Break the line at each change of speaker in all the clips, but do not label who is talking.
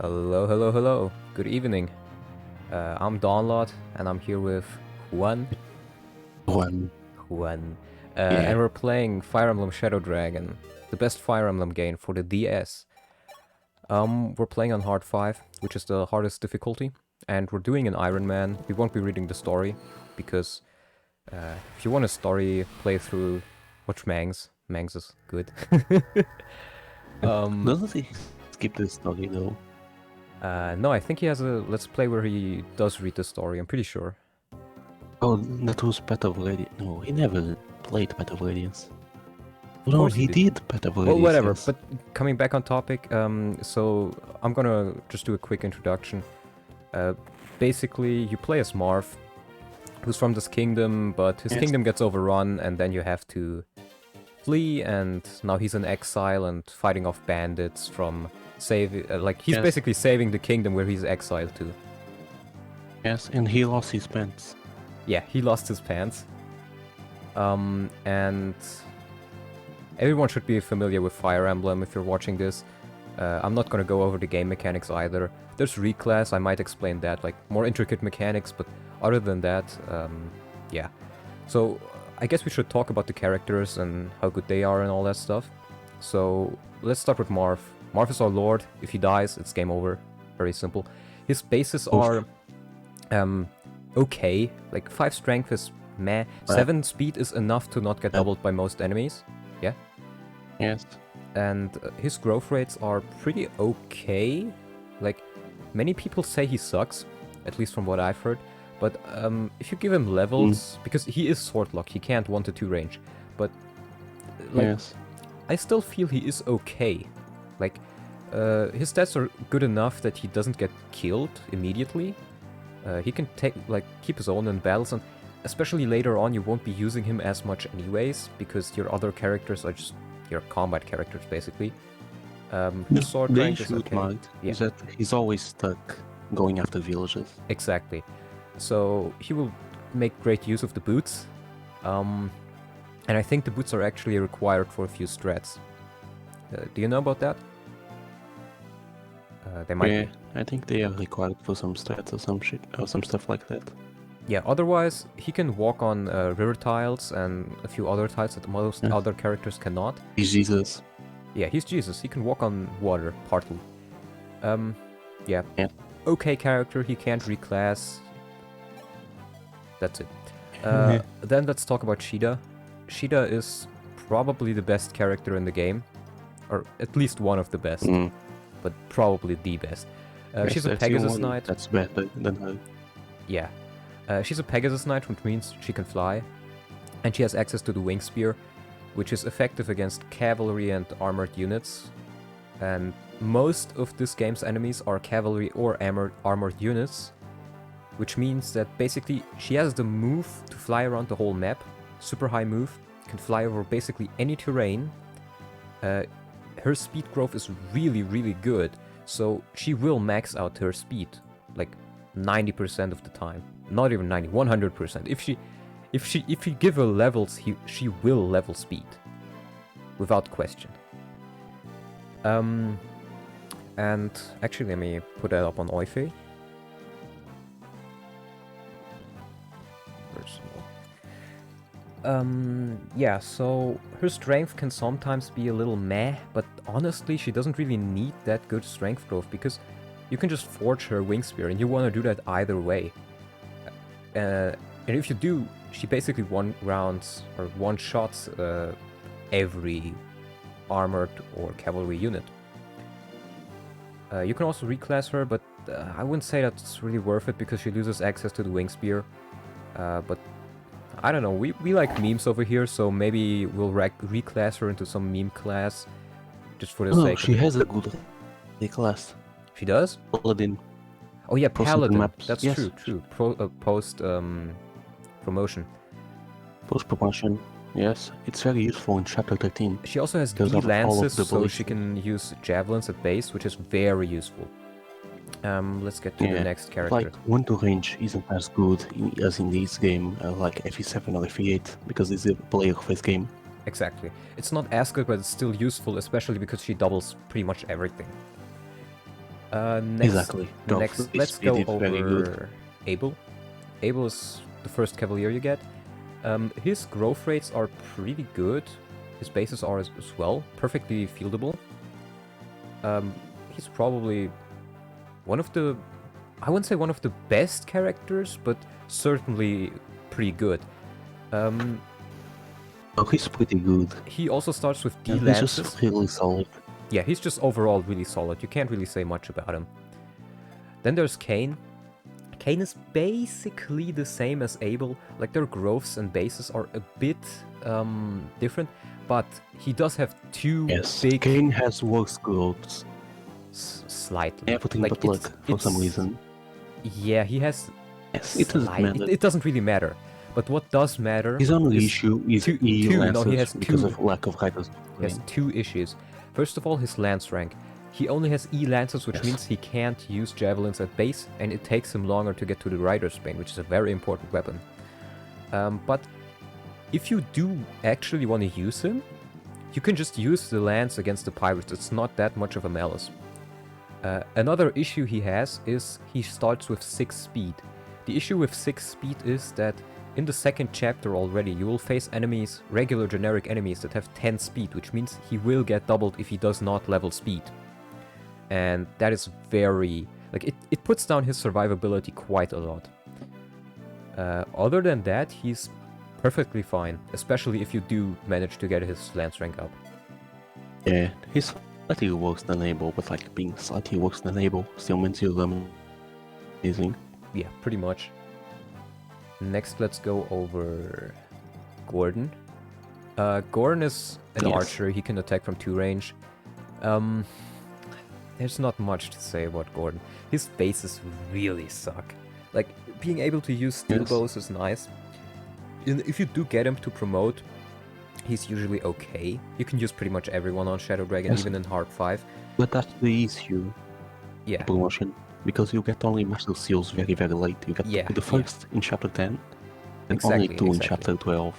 Hello, hello, hello. Good evening. I'm Dawnlot, and I'm here with Juan.
One.
Juan.
Yeah.
And we're playing Fire Emblem Shadow Dragon, the best Fire Emblem game for the DS. We're playing on Hard 5, which is the hardest difficulty, and we're doing an Iron Man. We won't be reading the story, because if you want a story playthrough, watch Mangs. Mangs is good.
Doesn't he skip the story though?
No, I think he has a Let's Play where he does read the story, I'm pretty sure.
Oh, that was Path of Radiance. No, he never played Path of Radiance.
Of
No,
course
he did Path of Radiance.
Well, whatever.
Yes.
But coming back on topic, so I'm gonna just do a quick introduction. Basically, you play as Marv, who's from this kingdom, but his
Yes.
kingdom gets overrun, and then you have to flee. And now he's in exile and fighting off bandits from he's
Yes.
basically saving the kingdom where he's exiled to.
Yes, and he lost his pants.
Yeah, he lost his pants. And everyone should be familiar with Fire Emblem if you're watching this. I'm not gonna go over the game mechanics either. There's reclass, I might explain that, like more intricate mechanics, but other than that, yeah. So I guess we should talk about the characters and how good they are and all that stuff. So let's start with Marv. Marv is our lord. If he dies, it's game over. Very simple. His bases are okay. Like 5 strength is meh. 7 speed is enough to not get doubled by most enemies. Yeah.
Yes.
And his growth rates are pretty okay. Like, many people say he sucks, at least from what I've heard. But if you give him levels, because he is sword lock, he can't 1-2 range. But like,
Yes.
I still feel he is okay. Like, his stats are good enough that he doesn't get killed immediately. He can keep his own in battles, and especially later on, you won't be using him as much anyways, because your other characters are just your combat characters, basically. His sword
The
rank is
issue
okay.
Might
Yeah.
is that he's always stuck going after villages.
Exactly. So he will make great use of the boots. And I think the boots are actually required for a few strats. Do you know about that? They might
Yeah,
be.
I think they are required for some stats or some shit or some stuff like that.
Yeah, otherwise, he can walk on river tiles and a few other tiles that most other characters cannot.
He's Jesus.
Yeah, he's Jesus. He can walk on water, partly. Yeah.
Yeah.
Okay character, he can't reclass. That's it.
Yeah.
Then let's talk about Shida. Shida is probably the best character in the game. Or at least one of the best. But probably the best. She's a Pegasus Knight.
That's better than her.
Yeah. She's a Pegasus Knight, which means she can fly. And she has access to the Wing Spear, which is effective against cavalry and armored units. And most of this game's enemies are cavalry or armored units, which means that basically she has the move to fly around the whole map. Super high move, can fly over basically any terrain. Her speed growth is really, really good, so she will max out her speed, like 90% of the time. Not even 90, 100%. If you give her levels, she will level speed, without question. And actually, let me put that up on Oife. Yeah, so her strength can sometimes be a little meh, but honestly, she doesn't really need that good strength growth, because you can just forge her Wing Spear, and you want to do that either way. And if you do, she basically one-shots every armored or cavalry unit. You can also reclass her, but I wouldn't say that's really worth it, because she loses access to the Wing Spear. But I don't know, we like memes over here, so maybe we'll reclass her into some meme class, just for the
No,
sake
she
of it.
has a good reclass.
She does?
Paladin.
Oh yeah, Paladin.
maps.
That's
Yes.
true. Post promotion.
Post promotion. Yes, it's very useful in chapter 13.
She also has
Because
D
of all of
lances,
the
so she
ballistic.
can use javelins at base, which is very useful. Let's get to the next character.
Like 1-2 range isn't as good as in this game, like FE7 or FE8, because it's a player-based game.
Exactly. It's not as good, but it's still useful, especially because she doubles pretty much everything.
Exactly. Drop
Next,
free
let's
speed
go
is very good.
over Abel. Abel is the first Cavalier you get. His growth rates are pretty good. His bases are as well, perfectly fieldable. He's probably one of the, I wouldn't say one of the best characters, but certainly pretty good.
Oh, he's pretty good.
He also starts with D
And he's
lances.
just really solid.
Yeah, he's just overall really solid. You can't really say much about him. Then there's Kain. Kain is basically the same as Abel. Like, their growths and bases are a bit different, but he does have two
Yes,
big...
Kain has worse growths.
Slightly.
Everything
Like,
but luck, for some reason.
Yeah, he has...
Yes, it doesn't matter.
It doesn't really matter. But what does matter...
His only issue is
two,
lances
no, he has
because
two.
of lack of riders.
He has two issues. First of all, his lance rank. He only has E lances, which
Yes.
means he can't use javelins at base, and it takes him longer to get to the Rider's Bane, which is a very important weapon. But if you do actually want to use him, you can just use the lance against the pirates. It's not that much of a malice. Another issue he has is he starts with 6 speed. The issue with 6 speed is that in the second chapter already, you will face enemies, regular generic enemies that have 10 speed, which means he will get doubled if he does not level speed. And that is very... like, it puts down his survivability quite a lot. Other than that, he's perfectly fine, especially if you do manage to get his lance rank up.
Yeah, he's slightly worse than Abel, but like being slightly worse than Abel still means you're amazing.
Yeah, pretty much. Next, let's go over Gordon. Gordon is an
Yes.
archer. He can attack from 2 range. There's not much to say about Gordon. His bases really suck. Like, being able to use steel
Yes.
bows is nice. If you do get him to promote, he's usually okay. You can use pretty much everyone on Shadow Dragon,
Yes.
even in Hard 5.
But that's the issue,
Yeah,
promotion, because you get only Master Seals very, very late. You get
Yeah,
the
yeah.
first in Chapter 10, and
Exactly,
only 2 in
exactly.
Chapter 12.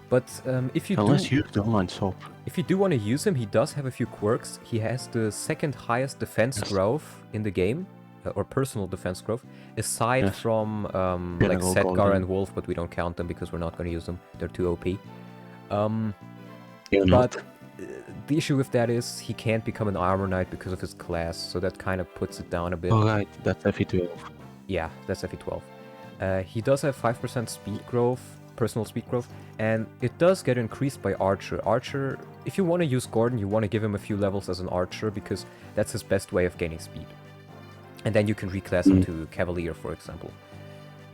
but if you
Unless
do...
you use the online shop.
If you do want to use him, he does have a few quirks. He has the second highest defense
Yes.
growth in the game, or personal defense growth, aside
Yes.
from like
General
Sedgar
Gordon.
and Wolf, but we don't count them because we're not going to use them. They're too OP.
You're
But
not.
the issue with that is he can't become an armor knight because of his class, so that kind of puts it down a bit.
Alright, that's FE12.
Yeah, that's FE12. He does have 5% speed growth, personal speed growth, and it does get increased by Archer. Archer, if you want to use Gordon, you want to give him a few levels as an Archer because that's his best way of gaining speed. And then you can reclass him to Cavalier, for example.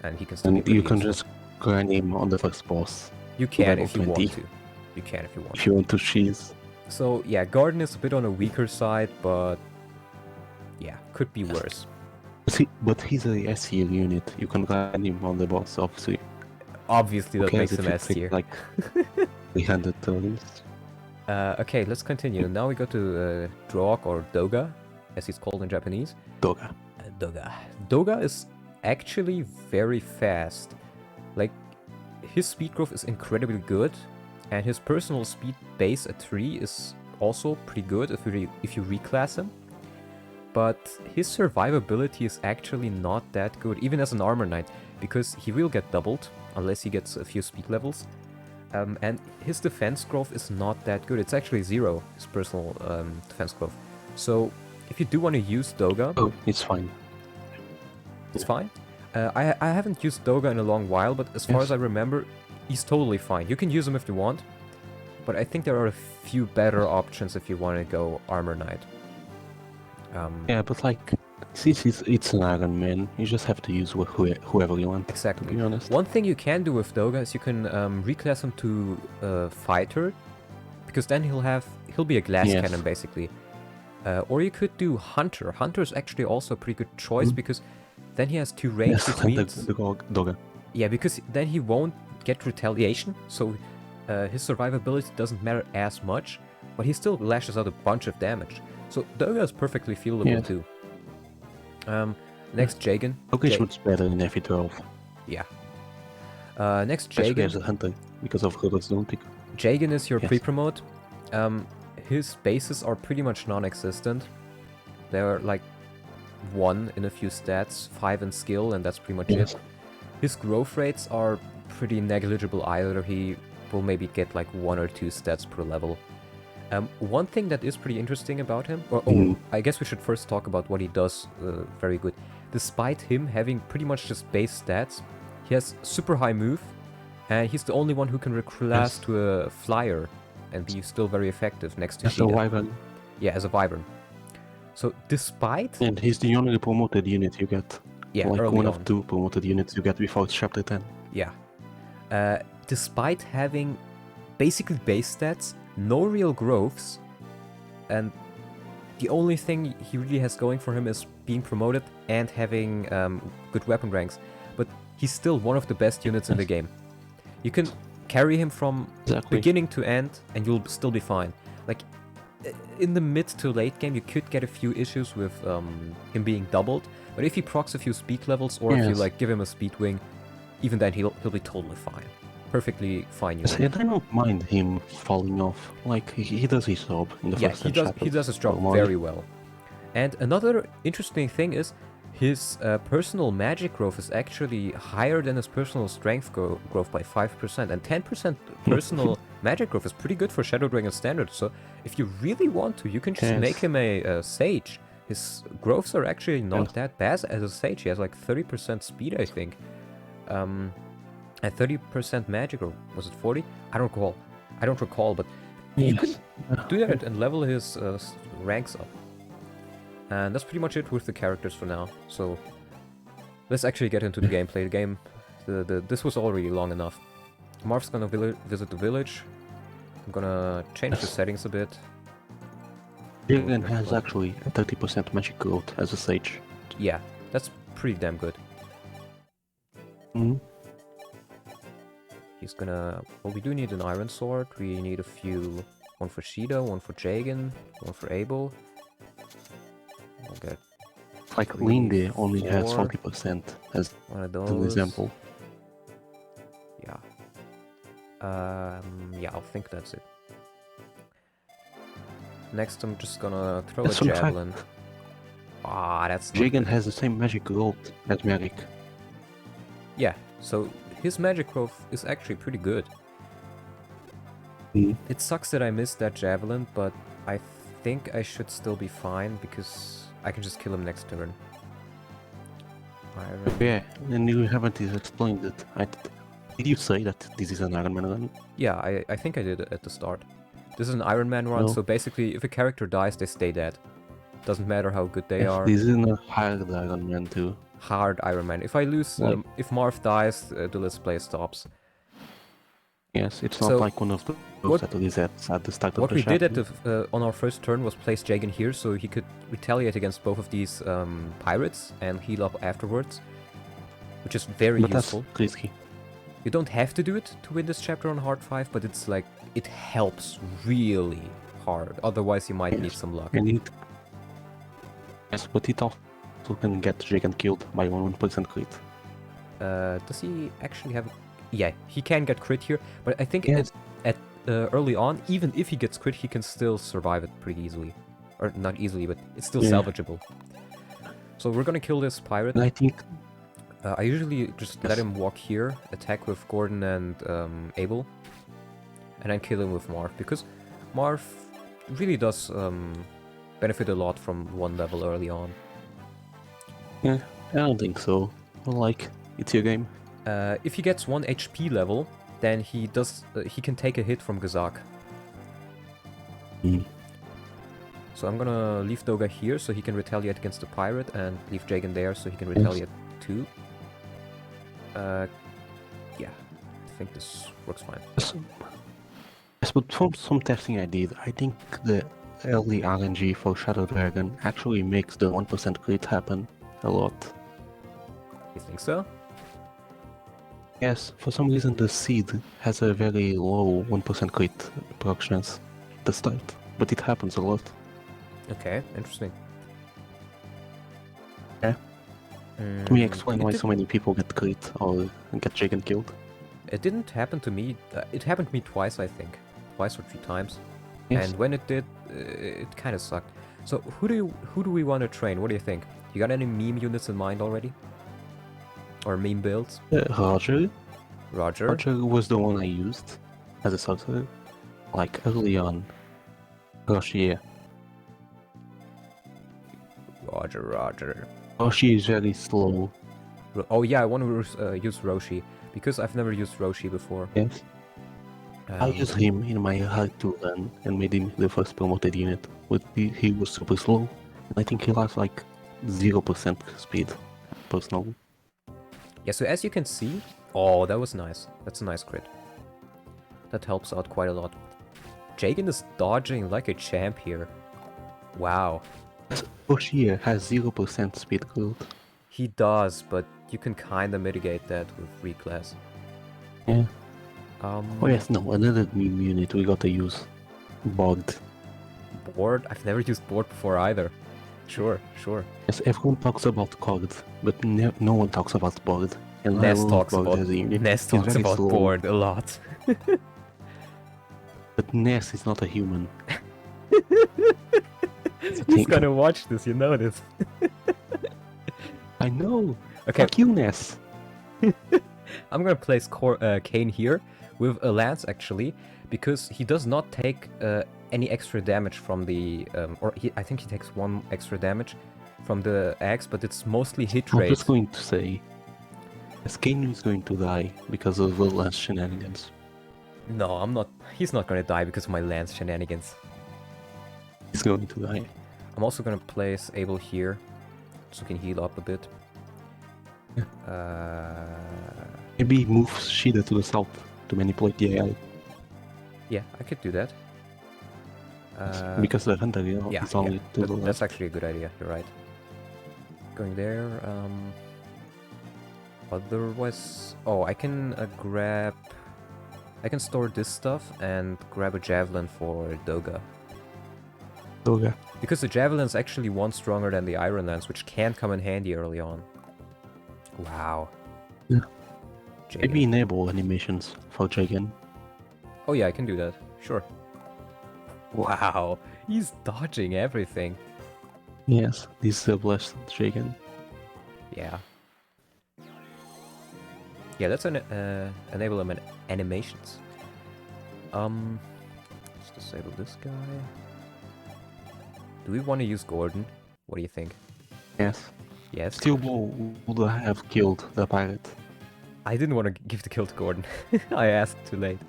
And he can still be
And
pretty
you can
useful.
just grind him on the first boss
You can
level
if you want
20.
to. You can if you want
if you want to cheese.
So yeah, Gordon is a bit on a weaker side, but yeah, could be worse.
But he's a S tier unit. You can grind him on the boss, obviously.
Obviously that
Okay,
makes
if
him
you
S
take,
tier.
like 300 turns.
Okay, let's continue. Now we go to Droog, or Doga, as he's called in Japanese.
Doga.
Doga. Doga is actually very fast. Like, his speed growth is incredibly good, and his personal speed base at 3 is also pretty good if you reclass him. But his survivability is actually not that good, even as an armor knight, because he will get doubled unless he gets a few speed levels. And his defense growth is not that good. It's actually 0, his personal defense growth. So if you do want to use Doga,
Oh, it's fine.
it's fine. I haven't used Doga in a long while, but as far
Yes.
as I remember, he's totally fine. You can use him if you want, but I think there are a few better options if you want to go Armor Knight.
Yeah, but like, since it's an Iron Man, you just have to use whoever you want.
Exactly.
To be honest.
One thing you can do with Doga is you can reclass him to Fighter, because then he'll be a glass
Yes.
cannon basically. Or you could do Hunter. Hunter is actually also a pretty good choice because then he has 2 range,
Yes,
which
Hunter
means
Doga.
yeah, because then he won't get retaliation, so his survivability doesn't matter as much, but he still lashes out a bunch of damage. So Doga is perfectly fieldable
Yes.
too. Next, Jagan.
Okay,
Ja-
shoots better in FE12.
Yeah. Next,
Especially as
Jagan.
a Hunter, because of Herbert Zontic.
Jagan is your
Yes.
pre-promote. His bases are pretty much non-existent. They're like 1 in a few stats, 5 in skill, and that's pretty much
Yes.
it. His growth rates are pretty negligible either. He will maybe get like 1 or 2 stats per level. One thing that is pretty interesting about him, I guess we should first talk about what he does very good. Despite him having pretty much just base stats, he has super high move, and he's the only one who can reclass to a flyer and be still very effective next to
As a
Sheeta.
Wyvern.
Yeah, as a Wyvern. So despite...
And he's the only promoted unit you get.
Yeah,
like
early
one
on.
of 2 promoted units you get before chapter 10.
Yeah. Despite having basically base stats, no real growths, and the only thing he really has going for him is being promoted and having good weapon ranks, but he's still one of the best units in the game. You can carry him from beginning to end and you'll still be fine. Like, in the mid to late game you could get a few issues with him being doubled, but if he procs a few speed levels or if you like give him a speed wing, even then he'll be totally fine. Perfectly fine unit.
And I don't mind him falling off. Like, he does his job in the first chapter.
He does his job very well. And another interesting thing is his personal magic growth is actually higher than his personal strength growth by 5%, and 10% personal magic growth is pretty good for Shadow Dragon standard. So if you really want to, you can just make him a sage. His growths are actually not that bad as a sage. He has like 30% speed, I think. And 30% magic, or was it 40? I don't recall, but you can do that and level his ranks up. And that's pretty much it with the characters for now. So let's actually get into the gameplay. The game, this was already long enough. Marth's gonna visit the village. I'm gonna change the settings a bit.
Jigen has actually 30% magic growth as a sage.
Yeah, that's pretty damn good. He's gonna... Well, we do need an iron sword. We need a few... One for Sheeta, one for Jagen, one for Abel. We'll get...
Like, Linde only has 40% as
one of those.
an example.
Yeah. Yeah, I think that's it. Next, I'm just gonna throw a javelin. Ah, that's...
Jagen has the same magic growth as Merrick.
Yeah, so his magic growth is actually pretty good. It sucks that I missed that javelin, but I think I should still be fine because I can just kill him next turn. Iron.
Yeah, and you haven't explained it. Did you say that this is an Iron Man run?
Yeah, I think I did it at the start. This is an Iron Man run, so basically if a character dies, they stay dead. Doesn't matter how good they are.
This is a hard Iron Man too.
Hard Iron Man. If I lose, if Marth dies, the Let's Play stops.
Yes, it's not like one of those that resets at the start of the
What we
chapter.
did on our first turn was place Jagen here so he could retaliate against both of these pirates and heal up afterwards, which is very useful.
That's risky.
You don't have to do it to win this chapter on hard 5, but it's like, it helps really hard. Otherwise you might need some luck.
And yes, but it also can get Jagen killed by 1% crit.
Does he actually have... Yeah, he can get crit here, but I think early on, even if he gets crit, he can still survive it pretty easily. Or not easily, but it's still salvageable. So we're gonna kill this pirate.
And I think...
I usually just let him walk here, attack with Gordon and Abel, and then kill him with Marth, because Marth really does benefit a lot from one level early on.
Yeah, I don't think so. Well, like, it's your game.
If he gets 1 HP level, then he can take a hit from Gazak. So I'm gonna leave Doga here so he can retaliate against the pirate, and leave Jagen there so he can retaliate too. Yeah, I think this works fine.
Yes, but from some testing I did, I think the early RNG for Shadow Dragon actually makes the 1% crit happen a lot.
You think so?
Yes, for some reason the seed has a very low 1% crit proc chance at the start, but it happens a lot.
Okay, interesting.
Yeah. Can we explain why so many people get crit or get Jagen killed?
It didn't happen to me. It happened to me twice, I think. Twice or 3 times.
Yes.
And when it did, it kind of sucked. So who do we want to train? What do you think? You got any meme units in mind already? Or meme builds?
Roger.
Roger.
Roger was the one I used as a sorcerer, like early on. Roshi,
Roger.
Roshi is very slow.
Oh yeah, I want to use Roshi, because I've never used Roshi before.
Yes. I used him in my hard to run and made him the first promoted unit. But he was super slow. And I think he lost like 0% speed, personally.
Yeah, so as you can see... Oh, that was nice. That's a nice crit. That helps out quite a lot. Jagan is dodging like a champ here. Wow.
Roshi has 0% speed growth.
He does, but you can kinda mitigate that with reclass.
Yeah. Oh yes, no, another meme unit we gotta use. Bogged.
Board? I've never used board before either. Sure.
Yes, everyone talks about Cord, but no one talks about Bogged. And
Ness
I love
talks
Bogged
about
as a unit.
Ness
He's
talks
very
about
slow,
board a lot.
But Ness is not a human.
He's gonna watch this, you know this.
I know.
Okay,
Fuck you, Ness.
I'm gonna place Kane here with a lance actually, because he does not take any extra damage from the I think he takes 1 extra damage from the axe, but it's mostly hit
I'm
rate.
just going to say, Kane is going to die because of the last shenanigans.
No, I'm not. He's not gonna die because of my lance shenanigans.
He's going to die.
I'm also gonna place Abel here, so he can heal up a bit.
Maybe move Shida to the south to manipulate the AI.
Yeah, I could do that.
Because the hunter
Yeah,
is only to the
that's
left.
actually a good idea. You're right. Going there. Otherwise, oh, I can grab. I can store this stuff and grab a javelin for Doga.
Doga.
Because the javelin's actually 1 stronger than the iron lance, which can come in handy early on. Wow.
Yeah.
Jagan.
Maybe enable animations for Jagan.
Oh yeah, I can do that. Sure. Wow, he's dodging everything.
Yes, this is a blessed Jagan.
Yeah. Yeah, let's enable them in animations. Let's disable this guy. Do we want to use Gordon? What do you think?
Yes.
Yes?
Still would have killed the pirate.
I didn't want to give the kill to Gordon. I asked too late.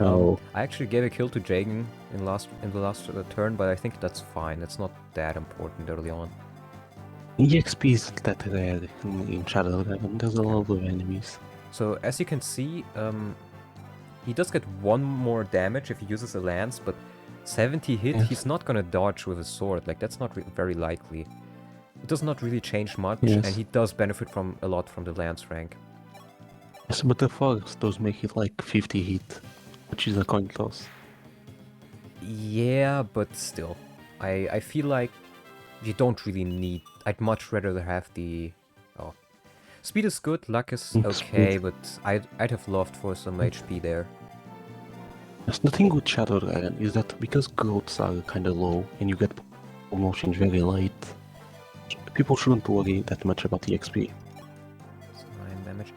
No.
I actually gave a kill to Jagan in the last turn, but I think that's fine. It's not that important early on.
EXP is that rare in Shadow Dragon. There's a lot of enemies.
So as you can see, he does get 1 more damage if he uses a lance, but 70 hit,
Yes.
he's not gonna dodge with a sword. Like, that's not very likely. It does not really change much,
Yes.
and he does benefit from a lot from the lance rank.
Yes, but the forest does make it like 50 hit, which is a coin toss.
Yeah, but still. I feel like you don't really need... I'd much rather have the... Oh. Speed is good, luck is
Speed.
okay, but I'd have loved for some HP there.
Yes, the thing with Shadow Dragon is that because growths are kinda low and you get promotions very late, people shouldn't worry that much about the XP.
So 9 damage.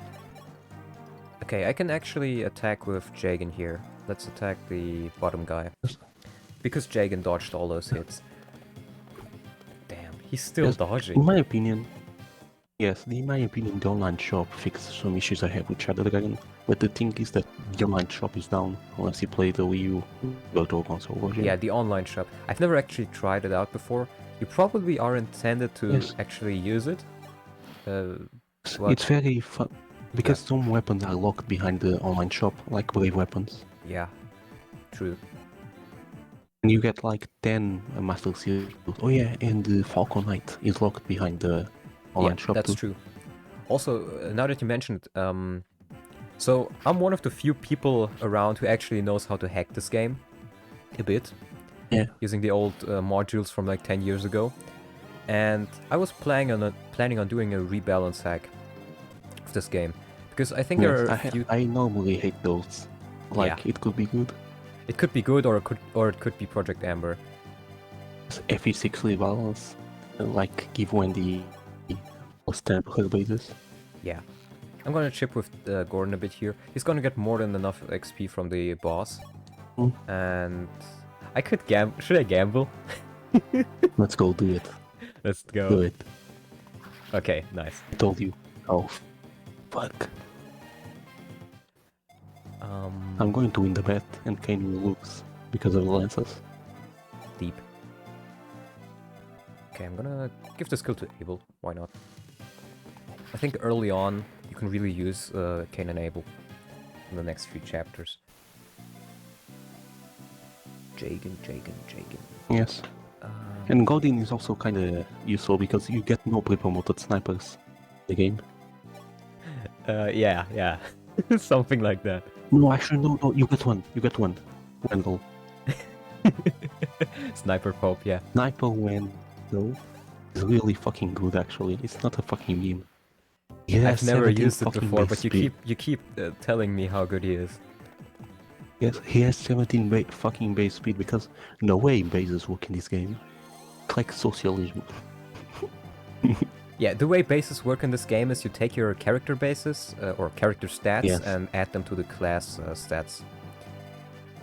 Okay, I can actually attack with Jagan here. Let's attack the bottom guy. Because Jagan dodged all those hits. Damn, he's still
Yes,
dodging.
In my opinion, the online shop fixed some issues I have with Shadow Dragon, but the thing is that the online shop is down unless you play the Wii U Virtual Console version.
Yeah, the online shop. I've never actually tried it out before. You probably are intended to
Yes.
actually use it. What?
It's very fun, because some weapons are locked behind the online shop, like brave weapons.
Yeah, true.
And you get like 10 Master Seal. Oh yeah, and the Falcon Knight is locked behind the online
Yeah,
shop
that's
too.
true. Also, now that you mentioned it, so I'm one of the few people around who actually knows how to hack this game. A bit.
Yeah.
Using the old modules from like 10 years ago. And I was planning on doing a rebalance hack of this game. Because I think there are a few...
I normally hate those. Like, it could be good.
It could be good, or it could be Project Amber.
FE6 rebalance, like give Wendy stamp her bases.
Yeah. I'm gonna chip with Gordon a bit here. He's gonna get more than enough XP from the boss.
Hmm.
And I could gamble. Should I gamble?
Let's go do it.
Let's
Do
go.
it.
Okay, nice.
I told you. Oh, fuck. I'm going to win the bet and Kane will lose because of the lances.
Deep. Okay, I'm gonna give the skill to Abel. Why not? I think early on you can really use Kane and Abel in the next few chapters. Jagen.
Yes. And Godin is also kind of useful because you get no pre-promoted snipers in the game.
Yeah. Something like that.
No, actually, no, you get one. Wendell.
Sniper Pope, yeah.
Sniper Wendell is really fucking good, actually. It's not a fucking meme. He has
I've never
17
used it
fucking
before,
base
but
speed.
you keep telling me how good he is.
Yes, he has 17 fucking base speed because no way bases work in this game. It's like socialism.
Yeah, the way bases work in this game is you take your character bases, or character stats,
Yes.
and add them to the class stats.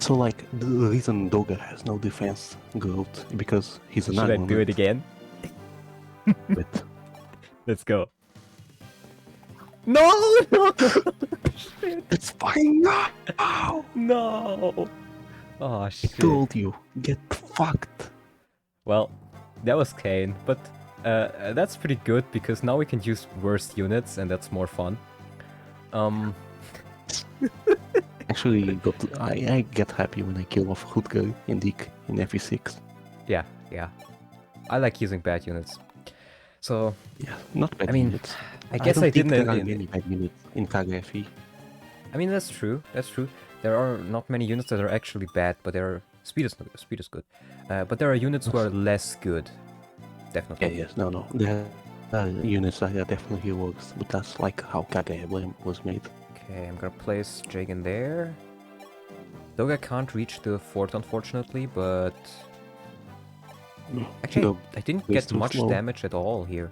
So like the reason Doga has no defense growth because he's an
Should I
animal.
do it again?
But
Let's go. No! Shit.
it's fine now.
No! Oh,
I
shit.
told you, get fucked.
Well, that was Kane, but that's pretty good because now we can use worst units and that's more fun.
Actually, I get happy when I kill off Rutger and Dick in FE6.
Yeah. I like using bad units. So,
Yeah, not bad
I mean,
units.
I guess I
don't think
didn't...
there are many bad units in Kaga FE.
I mean, that's true. There are not many units that are actually bad, but speed is good. But there are units who are less good. Definitely.
Yeah, yes, no. There are units that are definitely works, but that's like how Kaga Emblem was made.
Okay, I'm gonna place Jagen there. Doga can't reach the fort, unfortunately, but... Actually,
No,
I didn't
it's
get
too
much
slow.
damage at all here.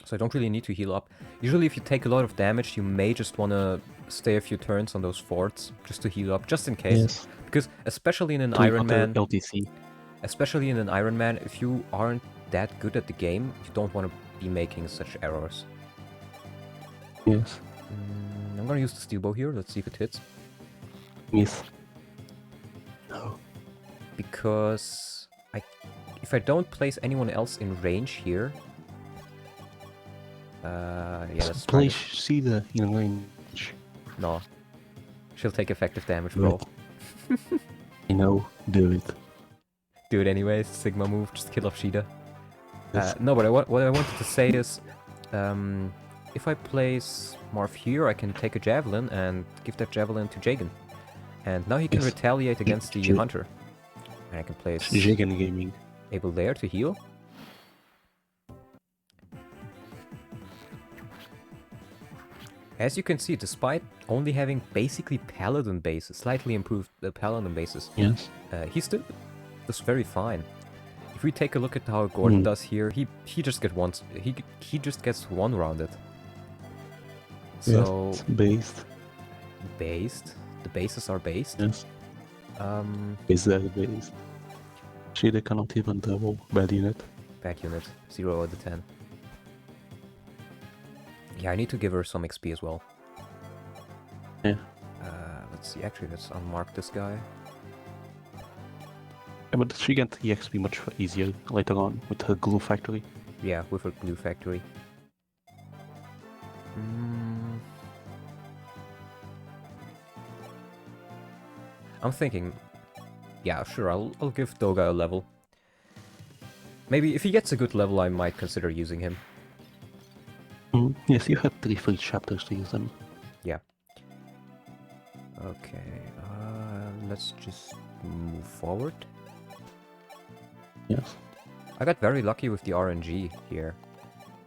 So I don't really need to heal up. Usually if you take a lot of damage, you may just want to stay a few turns on those forts, just to heal up, just in case.
Yes.
Because especially in an
To
Iron
counter
Man...
LTC.
Especially in an Iron Man, if you aren't that good at the game, you don't want to be making such errors.
Yes.
I'm gonna use the steel bow here, let's see if it hits.
Miss. No.
Because if I don't place anyone else in range here... yeah, let's try
Place
this.
Sheeta in range.
No. She'll take effective damage, bro.
You know, do it.
Do it anyways, Sigma move, just kill off Sheeta.
Yes.
No, but what I wanted to say is... if I place Marv here, I can take a Javelin and give that Javelin to Jagen. And now he can
Yes.
retaliate against the
J-
Hunter. And I can place
Jagan Gaming.
Abel there to heal. As you can see, despite only having basically Paladin bases, slightly improved Paladin bases,
Yes.
he still does very fine. If we take a look at how Gordon does here, he just gets one rounded. So
Yes. Based.
based, the bases are based.
Yes.
Um,
Is that based? Sheeta cannot even double bad unit.
bad unit, 0 out of 10. Yeah, I need to give her some XP as well.
Yeah.
Let's see, actually let's unmark this guy.
Yeah, but she get EXP much easier later on with her glue factory.
Yeah, with her glue factory. I'm thinking, yeah, sure, I'll give Doga a level. Maybe if he gets a good level, I might consider using him.
Yes, you have 3 free chapters to use them.
Yeah. Okay, let's just move forward.
Yes.
I got very lucky with the RNG here.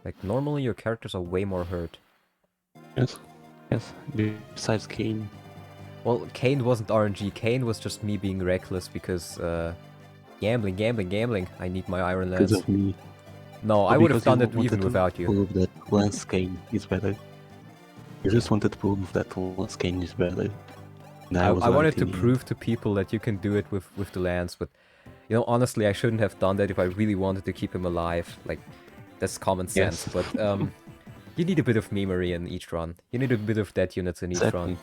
Like, normally your characters are way more hurt.
Yes. Yes. Besides Kane.
Well, Kane wasn't RNG, Kane was just me being reckless because, gambling. I need my Iron
Because
Lance.
of me.
No, I
Or
would have
because you
done it
wanted
even
to
without you.
Prove that Lance Kane is better. You just wanted to prove that Lance Kane is better. And I was
I
right
wanted to
in the end.
prove to people that you can do it with the lance, but you know, honestly, I shouldn't have done that if I really wanted to keep him alive. Like, that's common sense.
Yes.
But you need a bit of memory in each run. You need a bit of dead units in each
Exactly.
run.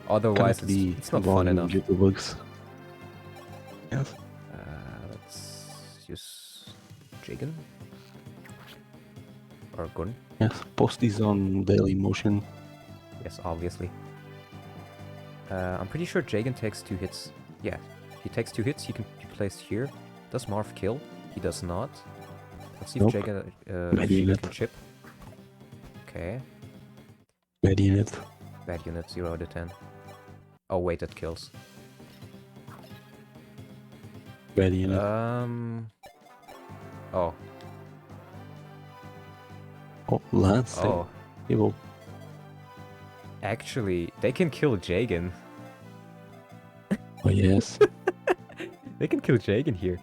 Otherwise,
Cannot be
it's not fun
wrong
enough.
YouTubers. Yes.
Let's use Jagan or Gun.
Yes. Post is on Daily Motion.
Yes, obviously. I'm pretty sure Jagan takes 2 hits. Yeah, he takes 2 hits. He can be placed here. Does Marv kill? He does not. Let's see if
Nope.
Jagan
Bad
Shield
unit.
can chip. Okay.
Bad unit.
Bad unit, 0 out of 10. Oh wait, that kills.
Bad unit.
Oh.
Oh, Lance.
Oh.
Evil.
Actually, they can kill Jagan.
Oh yes.
They can kill Jagan here.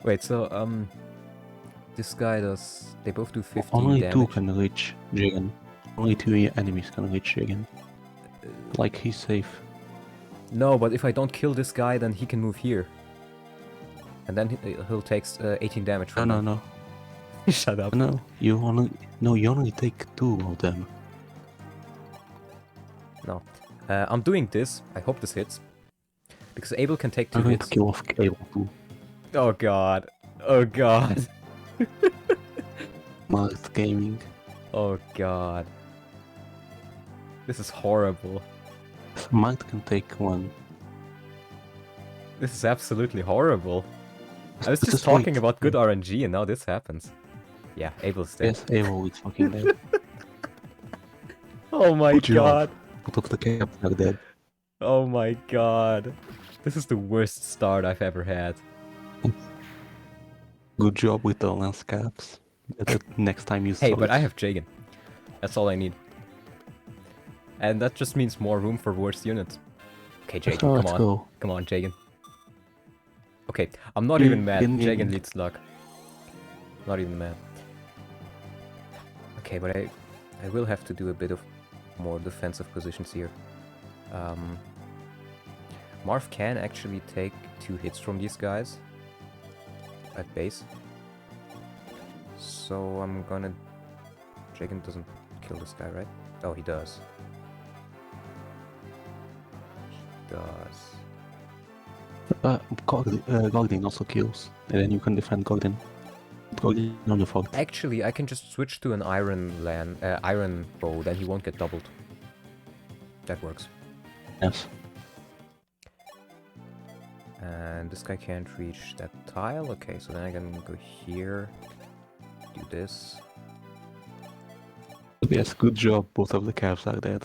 Wait, so this guy does. They both do 15
Only
damage.
2 can reach Jagan. Only 2 enemies can reach Jagan. Like he's safe.
No, but if I don't kill this guy, then he can move here. And then he'll take 18 damage
No,
from
no,
them.
no.
Shut up.
No, you only take 2 of them.
No. I'm doing this. I hope this hits. Because Abel can take 2
I'm going to
hits.
kill off Abel too.
Oh god. Oh god.
Mart Gaming.
Oh god. This is horrible.
Mart can take 1.
This is absolutely horrible. I was just
Just
talking
wait.
about good RNG and now this happens. Yeah, Abel's dead.
Yes, Abel is fucking dead.
Oh my
Good job.
god.
Both of the caps are dead.
Oh my god. This is the worst start I've ever had.
Good job with the lance caps. Next time you
Hey,
saw
but
it.
I have Jagan. That's all I need. And that just means more room for worse units. Okay, Jagan,
So
come
let's
on.
go.
Come on, Jagan. Okay, I'm not
You
even mad.
didn't
Jagan
even-
leads luck. Not even mad. Okay, but I will have to do a bit of more defensive positions here. Marv can actually take 2 hits from these guys at base. So I'm gonna... Jagan doesn't kill this guy, right? Oh, he does. He does.
Gordon also kills. And then you can defend Gordon. Gordon on the fort.
Actually, I can just switch to an iron bow, then he won't get doubled. That works.
Yes.
And this guy can't reach that tile. Okay, so then I can go here, do this.
Yes, good job. Both of the caps are dead.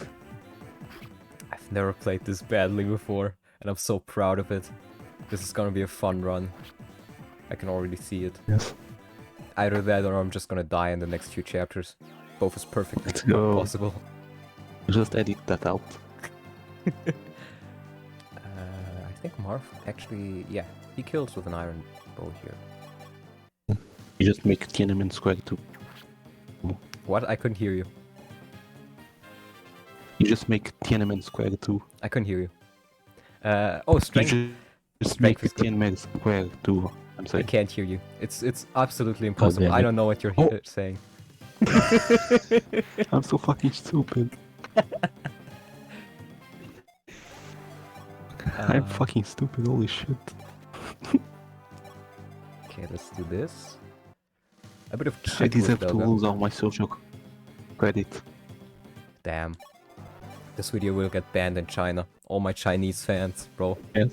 I've never played this badly before, and I'm so proud of it. This is gonna be a fun run. I can already see it.
Yes.
Either that or I'm just gonna die in the next few chapters. Both is perfectly
Let's go.
possible.
Just edit that out.
I think Marv actually, yeah, he kills with an iron bow here.
You just make Tiananmen Square too.
What? I couldn't hear you.
You just make Tiananmen Square too.
I couldn't hear you. Oh, strength.
You just
Strength
make
is good.
Tiananmen Square too. I'm
I
sorry.
can't hear you. It's absolutely impossible.
damn
I
it.
don't know what you're
Oh.
saying.
I'm so fucking stupid. I'm fucking stupid, holy shit.
Okay, let's do this. A bit of
I
chip with
deserve to
Belga.
lose all my social credit.
Damn. This video will get banned in China. All my Chinese fans, bro.
Yes.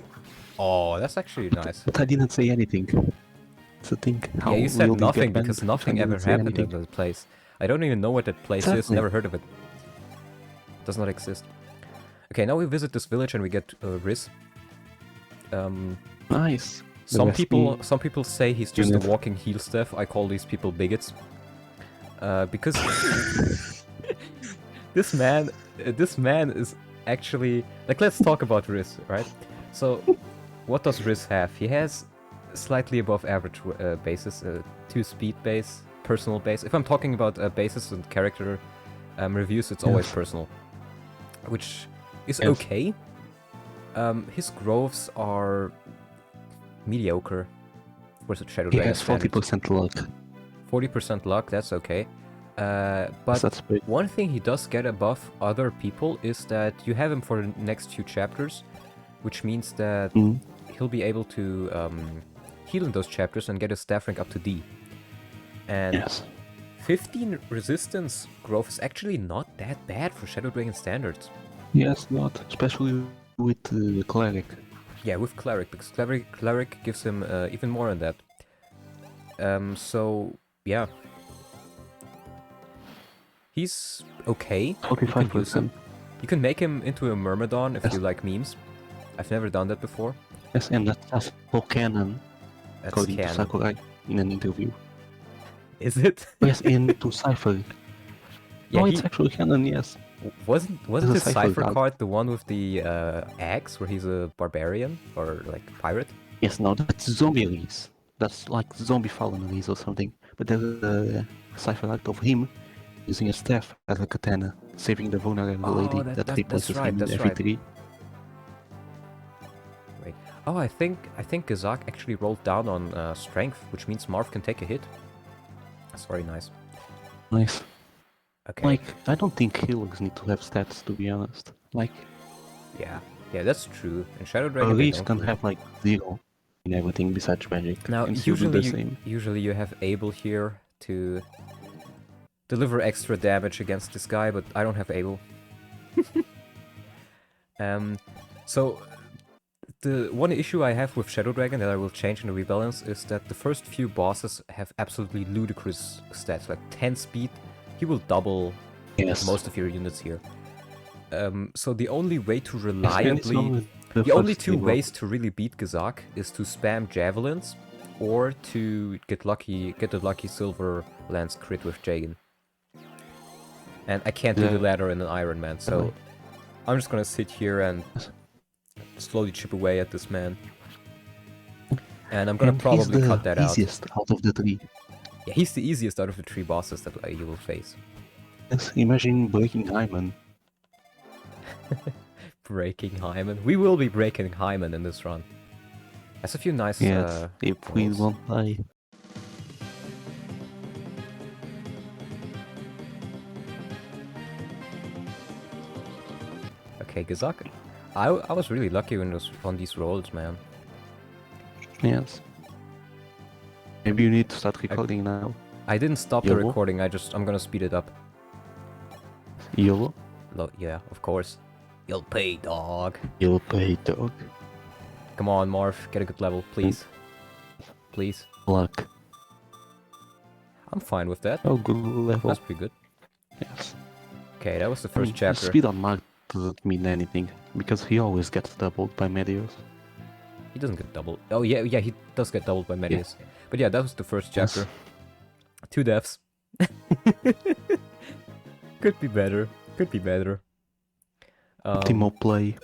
Oh, that's actually nice.
But I didn't say anything. It's the thing. How
Yeah, you
will
said
they get
nothing
banned
because
if
nothing
I
ever
didn't say
happened in
anything?
the place. I don't even know what that place is.
Exactly.
Never heard of it. Does not exist. Okay, now we visit this village and we get Riz.
Nice. The
Some
recipe.
people say he's just a
Unit.
walking heal staff. I call these people bigots. Because this man is actually like. Let's talk about Riz, right? So, what does Riz have? He has slightly above average bases, 2 speed base, personal base. If I'm talking about bases and character reviews, it's always
Yes.
personal, which is
Yes.
okay. His growths are mediocre. Where's it, Shadow
He
Dragon
has
standards?
40% luck.
40% luck, that's okay.
Yes,
But
that's great.
one thing he does get above other people is that you have him for the next few chapters, which means that
Mm.
he'll be able to heal in those chapters and get his staff rank up to D. And
Yes.
15 resistance growth is actually not that bad for Shadow Dragon standards.
Yes, not. Especially with the Cleric.
Yeah, with Cleric, because Cleric gives him even more than that. So, yeah. He's okay. You can use
45%.
him. You can make him into a Myrmidon if you like memes. I've never done that before.
Yes, and that's just for canon,
That's
according to
canon.
Sakurai in an interview.
Is it?
Yes, into Cypher.
Yeah,
No,
he
it's actually canon, yes.
wasn't
There's a
his
Cypher
Cypher
card.
card the one with the axe, where he's a barbarian or like pirate?
Yes, no, that's zombie release. That's like zombie fallen release or something. But there's a Cypher art of him using a staff as a katana, saving the vulnerable lady that
that's
replaces
right,
him
that's
every
right.
3.
Wait. Oh, I think Gazak actually rolled down on strength, which means Marv can take a hit. That's very nice.
Nice.
Okay.
Like, I don't think healers need to have stats, to be honest. Like,
Yeah, that's true. In Shadow Dragon, they
Reese
don't
can
really.
have like 0 in everything besides magic.
Now,
and still do the
usually,
same.
usually you have Abel here to deliver extra damage against this guy, but I don't have Abel. So the one issue I have with Shadow Dragon that I will change in the rebalance is that the first few bosses have absolutely ludicrous stats, like 10 speed. He will double
Yes.
most of your units here. So the only way to
Yes, and it's
reliably...
only
The only
first
two
level.
ways to really beat Gazak is to spam javelins or to get the lucky silver lance crit with Jagan. And I can't do the
Yeah.
latter in an Iron Man, so
Right.
I'm just gonna sit here and slowly chip away at this man. And I'm gonna
And
probably
he's
cut
the
that out.
easiest out of the 3.
Yeah, he's the easiest out of the 3 bosses that you will face.
Yes, imagine breaking Hyman.
Breaking Hyman. We will be breaking Hyman in this run. That's a few nice
Yes, if we
rolls.
won't die.
Okay, Gazak. I was really lucky on these rolls, man.
Yes. Maybe you need to start recording now.
I didn't stop the
YOLO?
recording, I'm gonna speed it up.
YOLO?
Yeah, of course. You'll pay, dog.
You'll pay, dog.
Come on, Marv, get a good level, please. Please.
Luck.
I'm fine with that.
Oh, good level.
That's pretty good.
Yes.
Okay, that was the
I
first
mean,
chapter.
Speed on Mark doesn't mean anything, because he always gets doubled by Medios.
He doesn't get doubled. Oh, yeah, he does get doubled by Medius. But yeah, that was the first
Yes.
chapter. 2 deaths. Could be better. Could be better.
Optimal play.